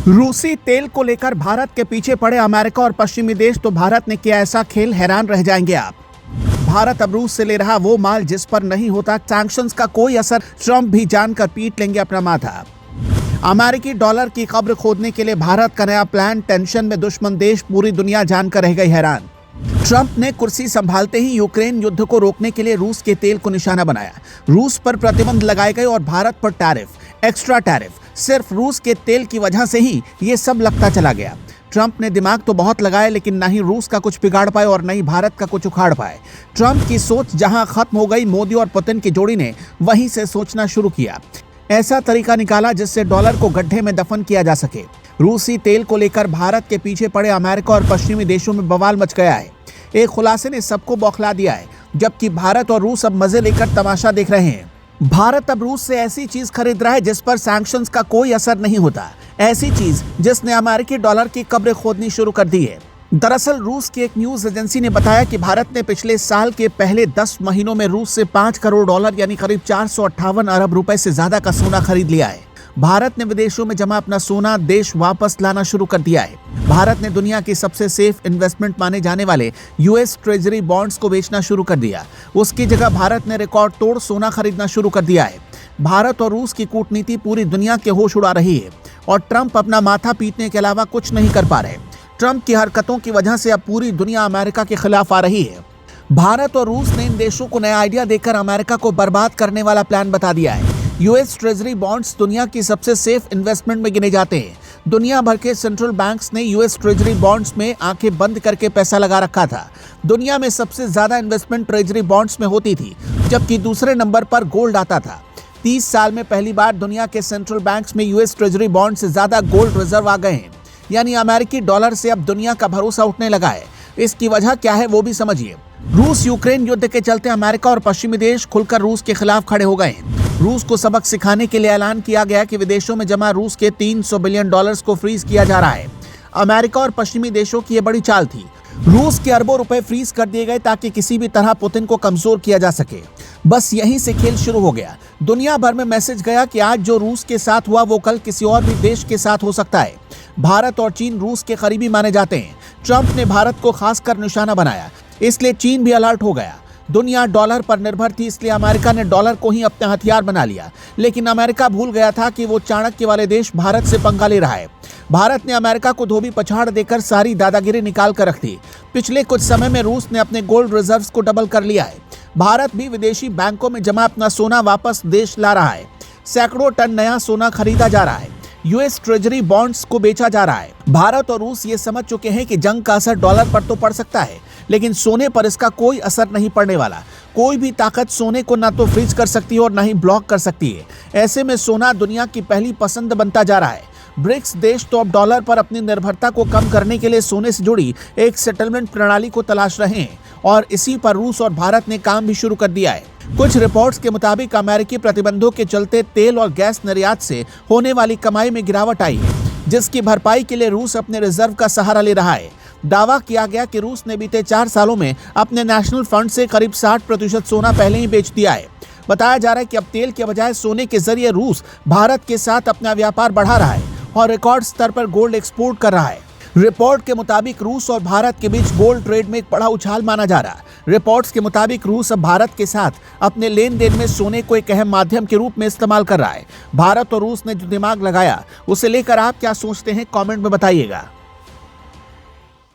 रूसी तेल को लेकर भारत के पीछे पड़े अमेरिका और पश्चिमी देश, तो भारत ने किया ऐसा खेल, हैरान रह जाएंगे आप। भारत अब रूस से ले रहा वो माल जिस पर नहीं होता सैंक्शंस का कोई असर, ट्रंप भी जानकर पीट लेंगे अपना माथा। अमेरिकी डॉलर की कब्र खोदने के लिए भारत का नया प्लान, टेंशन में दुश्मन देश, पूरी दुनिया जानकर रह गई हैरान। ट्रंप ने कुर्सी संभालते ही यूक्रेन युद्ध को रोकने के लिए रूस के तेल को निशाना बनाया। रूस पर प्रतिबंध लगाए गए और भारत पर टैरिफ, एक्स्ट्रा टैरिफ। सिर्फ रूस के तेल की वजह से ही ये सब लगता चला गया। ट्रंप ने दिमाग तो बहुत लगाया, लेकिन न ही रूस का कुछ बिगाड़ पाए और न ही भारत का कुछ उखाड़ पाए। ट्रंप की सोच जहां खत्म हो गई, मोदी और पुतिन की जोड़ी ने वहीं से सोचना शुरू किया। ऐसा तरीका निकाला जिससे डॉलर को गड्ढे में दफन किया जा सके। रूसी तेल को लेकर भारत के पीछे पड़े अमेरिका और पश्चिमी देशों में बवाल मच गया है। एक खुलासे ने सबको बौखला दिया है, जबकि भारत और रूस अब मजे लेकर तमाशा देख रहे हैं। भारत अब रूस से ऐसी चीज खरीद रहा है जिस पर सैंक्शंस का कोई असर नहीं होता, ऐसी चीज जिसने अमेरिकी डॉलर की कब्र खोदनी शुरू कर दी है। दरअसल रूस की एक न्यूज एजेंसी ने बताया कि भारत ने पिछले साल के पहले 10 महीनों में रूस से 5 करोड़ डॉलर यानी करीब 458 अरब रुपए से ज्यादा का सोना खरीद लिया है। भारत ने विदेशों में जमा अपना सोना देश वापस लाना शुरू कर दिया है। भारत ने दुनिया की सबसे सेफ इन्वेस्टमेंट माने जाने वाले यूएस ट्रेजरी बॉन्ड्स को बेचना शुरू कर दिया। उसकी जगह भारत ने रिकॉर्ड तोड़ सोना खरीदना शुरू कर दिया है। भारत और रूस की कूटनीति पूरी दुनिया के होश उड़ा रही है और ट्रंप अपना माथा पीटने के अलावा कुछ नहीं कर पा रहे। ट्रंप की हरकतों की वजह से अब पूरी दुनिया अमेरिका के खिलाफ आ रही है। भारत और रूस ने इन देशों को नया आइडिया देकर अमेरिका को बर्बाद करने वाला प्लान बता दिया है। यूएस ट्रेजरी बॉन्ड्स दुनिया की सबसे सेफ इन्वेस्टमेंट में गिने जाते हैं। दुनिया भर के सेंट्रल बैंक्स ने यूएस ट्रेजरी बॉन्ड्स में आंखें बंद करके पैसा लगा रखा था। दुनिया में सबसे ज्यादा इन्वेस्टमेंट ट्रेजरी बॉन्ड्स में होती थी, जबकि दूसरे नंबर पर गोल्ड आता था। 30 साल में पहली बार दुनिया के सेंट्रल बैंक्स में यूएस ट्रेजरी बॉन्ड से ज्यादा गोल्ड रिजर्व आ गए हैं। यानी अमेरिकी डॉलर से अब दुनिया का भरोसा उठने लगा है। इसकी वजह क्या है वो भी समझिए। रूस यूक्रेन युद्ध के चलते अमेरिका और पश्चिमी देश खुलकर रूस के खिलाफ खड़े हो गए हैं। रूस को सबक सिखाने के लिए ऐलान किया गया कि विदेशों में जमा रूस के 300 बिलियन डॉलर्स को फ्रीज किया जा रहा है। अमेरिका और पश्चिमी देशों की यह बड़ी चाल थी। रूस के अरबों रुपए फ्रीज कर दिए गए ताकि किसी भी तरह पुतिन को कमजोर किया जा सके। बस यहीं से खेल शुरू हो गया। दुनिया भर में मैसेज गया कि आज जो रूस के साथ हुआ वो कल किसी और भी देश के साथ हो सकता है। भारत और चीन रूस के करीबी माने जाते हैं। ट्रंप ने भारत को खासकर निशाना बनाया, इसलिए चीन भी अलर्ट हो गया। दुनिया डॉलर पर निर्भर थी, इसलिए अमेरिका ने डॉलर को ही अपना हथियार बना लिया। लेकिन अमेरिका भूल गया था कि वो चाणक्य वाले देश भारत से पंगा ले रहा है। भारत ने अमेरिका को धोबी पछाड़ देकर सारी दादागिरी निकाल कर रख दी। पिछले कुछ समय में रूस ने अपने गोल्ड रिजर्व्स को डबल कर लिया है। भारत भी विदेशी बैंकों में जमा अपना सोना वापस देश ला रहा है। सैकड़ों टन नया सोना खरीदा जा रहा है। यूएस ट्रेजरी बॉन्ड्स को बेचा जा रहा है। भारत और रूस ये समझ चुके हैं कि जंग का असर डॉलर पर तो पड़ सकता है, लेकिन सोने पर इसका कोई असर नहीं पड़ने वाला। कोई भी ताकत सोने को ना तो फ्रीज कर सकती है और ना ही ब्लॉक कर सकती है। ऐसे में सोना दुनिया की पहली पसंद बनता जा रहा है। ब्रिक्स देश तो अब डॉलर पर अपनी निर्भरता को कम करने के लिए सोने से जुड़ी एक सेटलमेंट प्रणाली को तलाश रहे हैं और इसी पर रूस और भारत ने काम भी शुरू कर दिया है। कुछ रिपोर्ट्स के मुताबिक अमेरिकी प्रतिबंधों के चलते तेल और गैस निर्यात से होने वाली कमाई में गिरावट आई है, जिसकी भरपाई के लिए रूस अपने रिजर्व का सहारा ले रहा है। दावा किया गया कि रूस ने बीते 4 सालों में अपने नेशनल फंड से करीब 60% सोना पहले ही बेच दिया है। बताया जा रहा है कि अब तेल के बजाय सोने के जरिए रूस भारत के साथ अपना व्यापार बढ़ा रहा है और रिकॉर्ड स्तर पर गोल्ड एक्सपोर्ट कर रहा है। रिपोर्ट के मुताबिक रूस और भारत के बीच गोल्ड ट्रेड में एक बड़ा उछाल माना जा रहा है। रिपोर्ट्स के मुताबिक रूस अब भारत के साथ अपने लेन देन में सोने को एक अहम माध्यम के रूप में इस्तेमाल कर रहा है। भारत और रूस ने जो दिमाग लगाया उसे लेकर आप क्या सोचते हैं, कमेंट में बताइएगा।